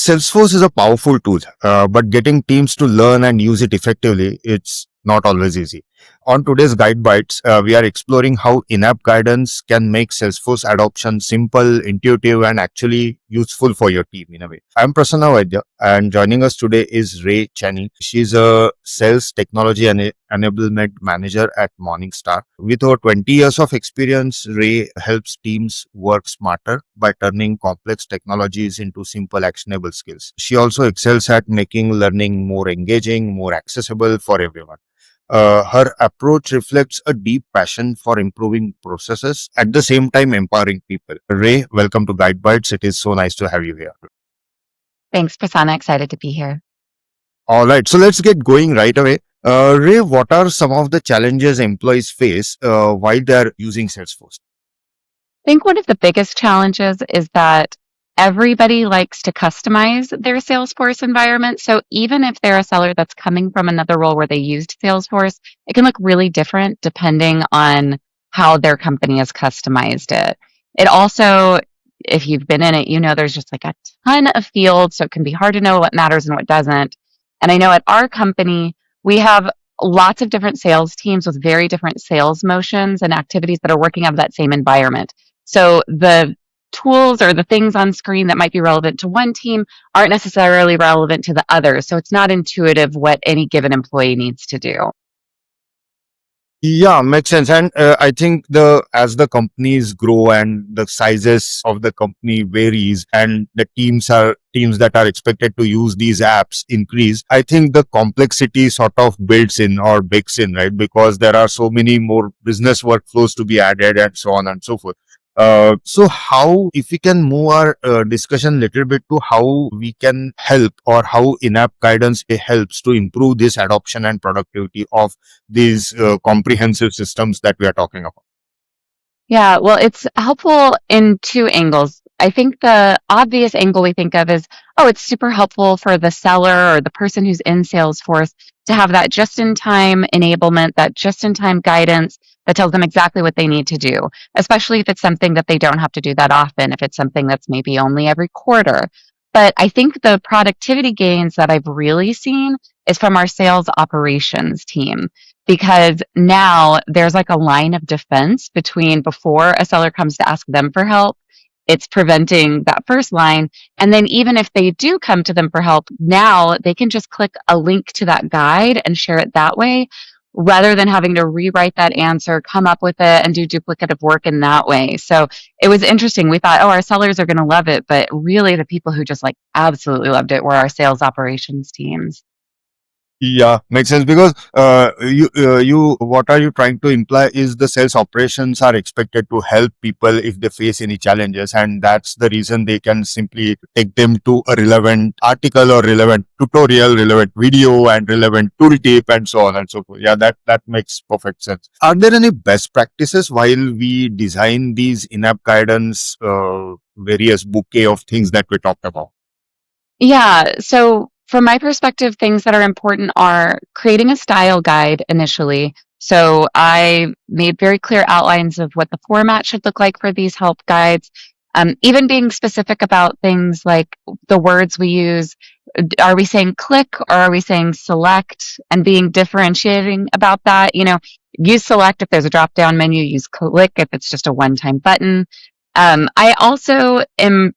Salesforce is a powerful tool, but getting teams to learn and use it effectively, it's not always easy. On today's GydeBites, we are exploring how in-app guidance can make Salesforce adoption simple, intuitive, and actually useful for your team in a way. I'm Prasanna Vaidya, and joining us today is Rae Cheney. She's a sales technology and enablement manager at Morningstar. With over 20 years of experience, Rae helps teams work smarter by turning complex technologies into simple, actionable skills. She also excels at making learning more engaging, more accessible for everyone. Her approach reflects a deep passion for improving processes, at the same time empowering people. Rae, welcome to GydeBites. It is so nice to have you here. Thanks, Prasanna. Excited to be here. All right, so let's get going right away. Rae, what are some of the challenges employees face while they are using Salesforce? I think one of the biggest challenges is that everybody likes to customize their Salesforce environment. So even if they're a seller that's coming from another role where they used Salesforce, it can look really different depending on how their company has customized it. It also, if you've been in it, you know there's just like a ton of fields, so it can be hard to know what matters and what doesn't. And I know at our company, we have lots of different sales teams with very different sales motions and activities that are working out of that same environment. So the tools or the things on screen that might be relevant to one team aren't necessarily relevant to the other. So it's not intuitive what any given employee needs to do. Yeah, makes sense. And I think as the companies grow and the sizes of the company varies and the teams that are expected to use these apps increase, I think the complexity sort of builds in or bakes in, right? Because there are so many more business workflows to be added and so on and so forth. So how, if we can move our discussion a little bit to how we can help or how in-app guidance helps to improve this adoption and productivity of these comprehensive systems that we are talking about. Yeah, well, it's helpful in two angles. I think the obvious angle we think of is, oh, it's super helpful for the seller or the person who's in Salesforce to have that just-in-time enablement, that just-in-time guidance that tells them exactly what they need to do, especially if it's something that they don't have to do that often, if it's something that's maybe only every quarter. But I think the productivity gains that I've really seen is from our sales operations team, because now there's like a line of defense between before a seller comes to ask them for help. It's preventing that first line. And then even if they do come to them for help, now they can just click a link to that guide and share it that way, rather than having to rewrite that answer, come up with it, and do duplicative work in that way. So it was interesting. We thought, oh, our sellers are going to love it. But really, the people who just like absolutely loved it were our sales operations teams. Yeah, makes sense because what are you trying to imply is the sales operations are expected to help people if they face any challenges, and that's the reason they can simply take them to a relevant article or relevant tutorial, relevant video, and relevant tooltip, and so on and so forth. Yeah, that makes perfect sense. Are there any best practices while we design these in-app guidance, various bouquet of things that we talked about? Yeah. So from my perspective, things that are important are creating a style guide initially. So I made very clear outlines of what the format should look like for these help guides. Even being specific about things like the words we use. Are we saying click or are we saying select? And being differentiating about that. Use select if there's a drop down menu, use click if it's just a one-time button. I also am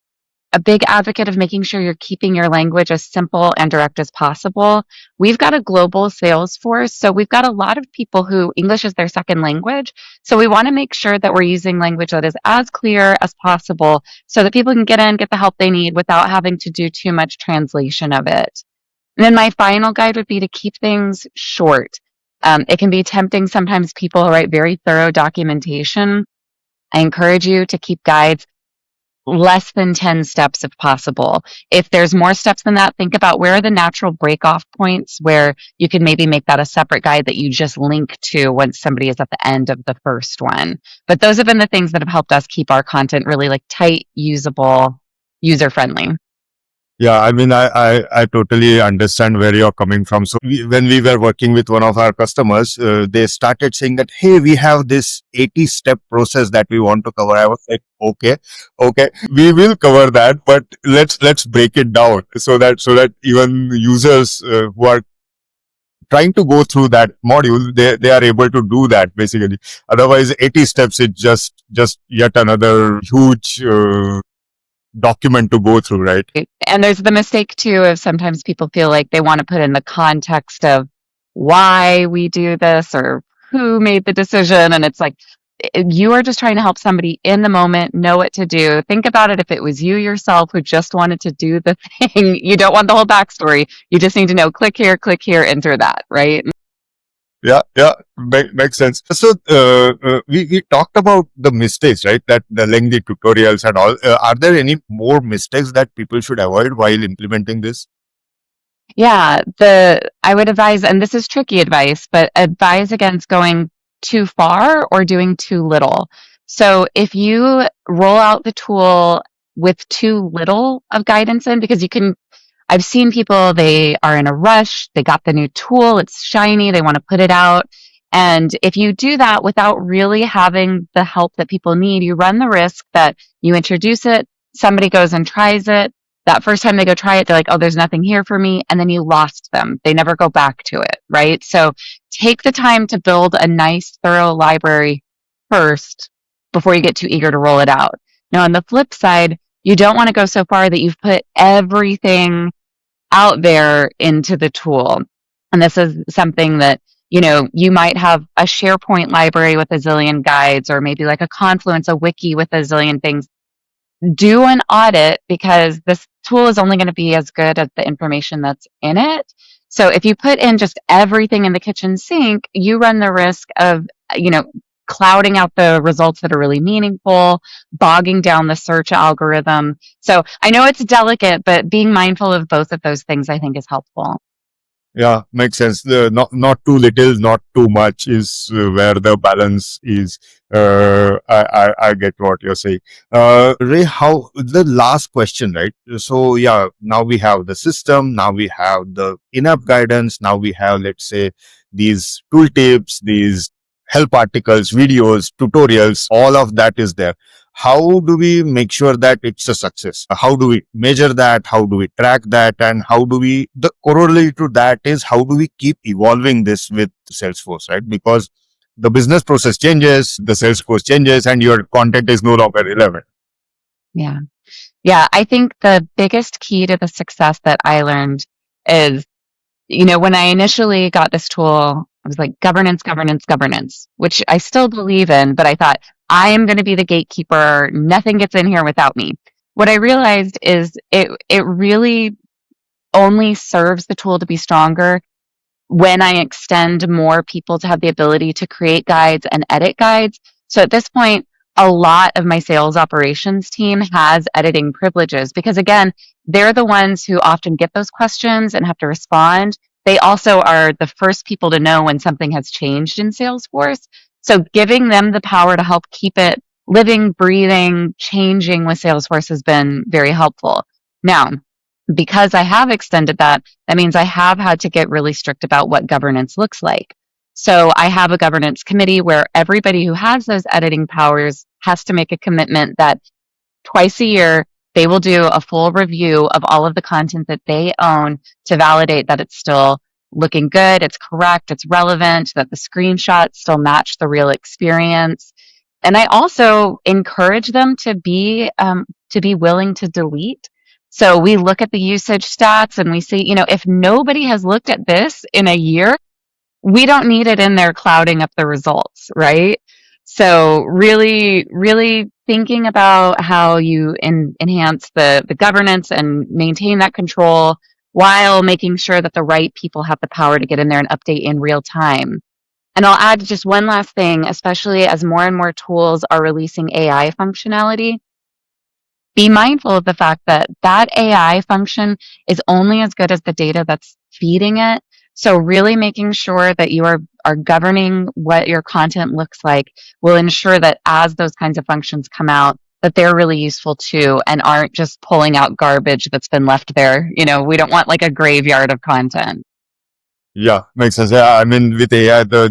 a big advocate of making sure you're keeping your language as simple and direct as possible. We've got a global sales force, so we've got a lot of people who English is their second language. So we want to make sure that we're using language that is as clear as possible so that people can get in, get the help they need without having to do too much translation of it. And then my final guide would be to keep things short. It can be tempting sometimes. People write very thorough documentation. I encourage you to keep guides less than 10 steps if possible. If there's more steps than that, think about where are the natural break off points where you can maybe make that a separate guide that you just link to once somebody is at the end of the first one. But those have been the things that have helped us keep our content really like tight, usable, user friendly. Yeah, I mean, I totally understand where you're coming from. So when we were working with one of our customers, they started saying that, hey, we have this 80 step process that we want to cover. I was like, okay, okay, we will cover that, but let's break it down so that even users who are trying to go through that module, they are able to do that basically. Otherwise, 80 steps is just yet another huge document to go through, right? And there's the mistake too of sometimes people feel like they want to put in the context of why we do this or who made the decision. And it's like, you are just trying to help somebody in the moment know what to do. Think about it if it was you yourself who just wanted to do the thing. You don't want the whole backstory. You just need to know click here, enter that, right? Yeah, yeah, makes sense. So we talked about the mistakes, right? That the lengthy tutorials and all. Are there any more mistakes that people should avoid while implementing this? Yeah, the I would advise, and this is tricky advice, but advise against going too far or doing too little. So if you roll out the tool with too little of guidance in, because you can, I've seen people, they are in a rush, they got the new tool, it's shiny, they want to put it out. And if you do that without really having the help that people need, you run the risk that you introduce it, somebody goes and tries it. That first time they go try it, they're like, oh, there's nothing here for me. And then you lost them. They never go back to it, right? So take the time to build a nice, thorough library first before you get too eager to roll it out. Now, on the flip side, you don't want to go so far that you've put everything out there into the tool. And this is something that, you might have a SharePoint library with a zillion guides, or maybe like a Confluence, a wiki with a zillion things. Do an audit because this tool is only going to be as good as the information that's in it. So if you put in just everything in the kitchen sink, you run the risk of, you know, clouding out the results that are really meaningful, bogging down the search algorithm. So I know it's delicate, but being mindful of both of those things I think is helpful. Yeah, makes sense. Not too little, not too much is where the balance is. I get what you're saying. Ray, how the last question, right? So yeah, now we have the system, now we have the in-app guidance, now we have, let's say, these tooltips, these help articles, videos, tutorials, all of that is there. How do we make sure that it's a success? How do we measure that? How do we track that? And how do we, the corollary to that is how do we keep evolving this with Salesforce, right? Because the business process changes, the Salesforce changes, and your content is no longer relevant. Yeah. Yeah. I think the biggest key to the success that I learned is, when I initially got this tool, I was like, governance, governance, governance, which I still believe in, but I thought, I am going to be the gatekeeper. Nothing gets in here without me. What I realized is it really only serves the tool to be stronger when I extend more people to have the ability to create guides and edit guides. So at this point, a lot of my sales operations team has editing privileges because, again, they're the ones who often get those questions and have to respond. They also are the first people to know when something has changed in Salesforce. So giving them the power to help keep it living, breathing, changing with Salesforce has been very helpful. Now, because I have extended that, that means I have had to get really strict about what governance looks like. So I have a governance committee where everybody who has those editing powers has to make a commitment that twice a year they will do a full review of all of the content that they own to validate that it's still looking good, it's correct, it's relevant, that the screenshots still match the real experience. And I also encourage them to be willing to delete. So we look at the usage stats and we see, if nobody has looked at this in a year, we don't need it in there clouding up the results, right? So really, really thinking about how you enhance the governance and maintain that control while making sure that the right people have the power to get in there and update in real time. And I'll add just one last thing, especially as more and more tools are releasing AI functionality. Be mindful of the fact that that AI function is only as good as the data that's feeding it. So really making sure that you are governing what your content looks like will ensure that as those kinds of functions come out, that they're really useful too and aren't just pulling out garbage that's been left there. We don't want like a graveyard of content. Yeah, makes sense. Yeah, I mean, with AI, the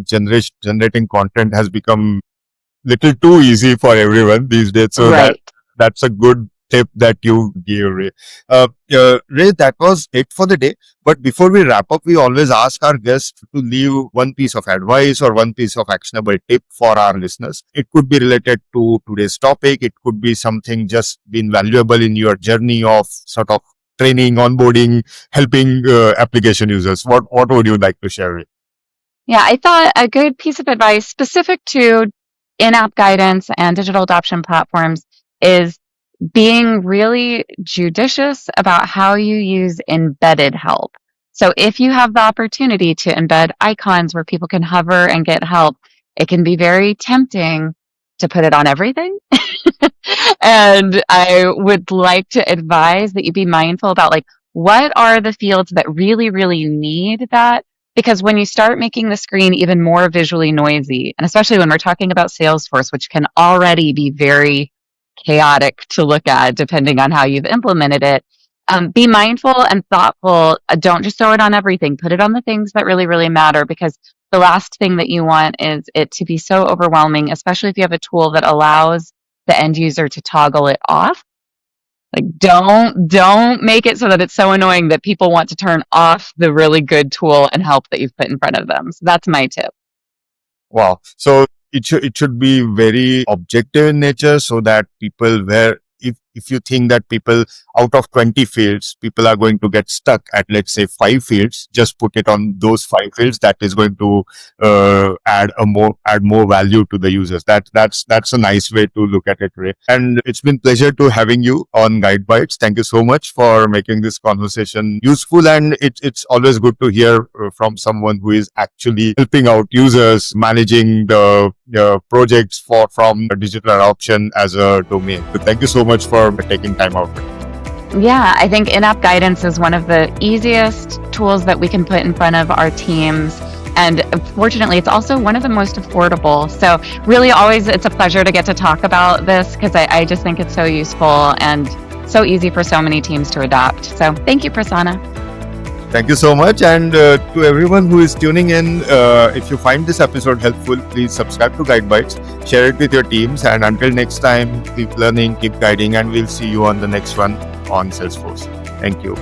generating content has become little too easy for everyone these days. So Right. that's a good tip that you gave, Ray. Ray, that was it for the day. But before we wrap up, we always ask our guests to leave one piece of advice or one piece of actionable tip for our listeners. It could be related to today's topic. It could be something just been valuable in your journey of sort of training, onboarding, helping application users. What would you like to share, Ray? Yeah, I thought a good piece of advice specific to in-app guidance and digital adoption platforms is being really judicious about how you use embedded help. So if you have the opportunity to embed icons where people can hover and get help, it can be very tempting to put it on everything. And I would like to advise that you be mindful about like what are the fields that really, really need that? Because when you start making the screen even more visually noisy, and especially when we're talking about Salesforce, which can already be very chaotic to look at depending on how you've implemented it, be mindful and thoughtful. Don't just throw it on everything. Put it on the things that really, really matter, because the last thing that you want is it to be so overwhelming, especially if you have a tool that allows the end user to toggle it off. Like don't make it so that it's so annoying that people want to turn off the really good tool and help that you've put in front of them. So that's my tip. Wow. So it should be very objective in nature, so that people where if you think that people out of 20 fields, people are going to get stuck at, let's say, 5 fields, just put it on those 5 fields. That is going to add more value to the users. That's a nice way to look at it, Ray. And it's been pleasure to having you on GydeBites. Thank you so much for making this conversation useful. And it's always good to hear from someone who is actually helping out users managing the projects from digital adoption as a domain. So thank you so much for taking time out. Yeah, I think in-app guidance is one of the easiest tools that we can put in front of our teams. And fortunately, it's also one of the most affordable. So really always, it's a pleasure to get to talk about this because I just think it's so useful and so easy for so many teams to adopt. So thank you, Prasanna. Thank you so much. And to everyone who is tuning in, if you find this episode helpful, please subscribe to GydeBites, share it with your teams. And until next time, keep learning, keep guiding, and we'll see you on the next one on Salesforce. Thank you.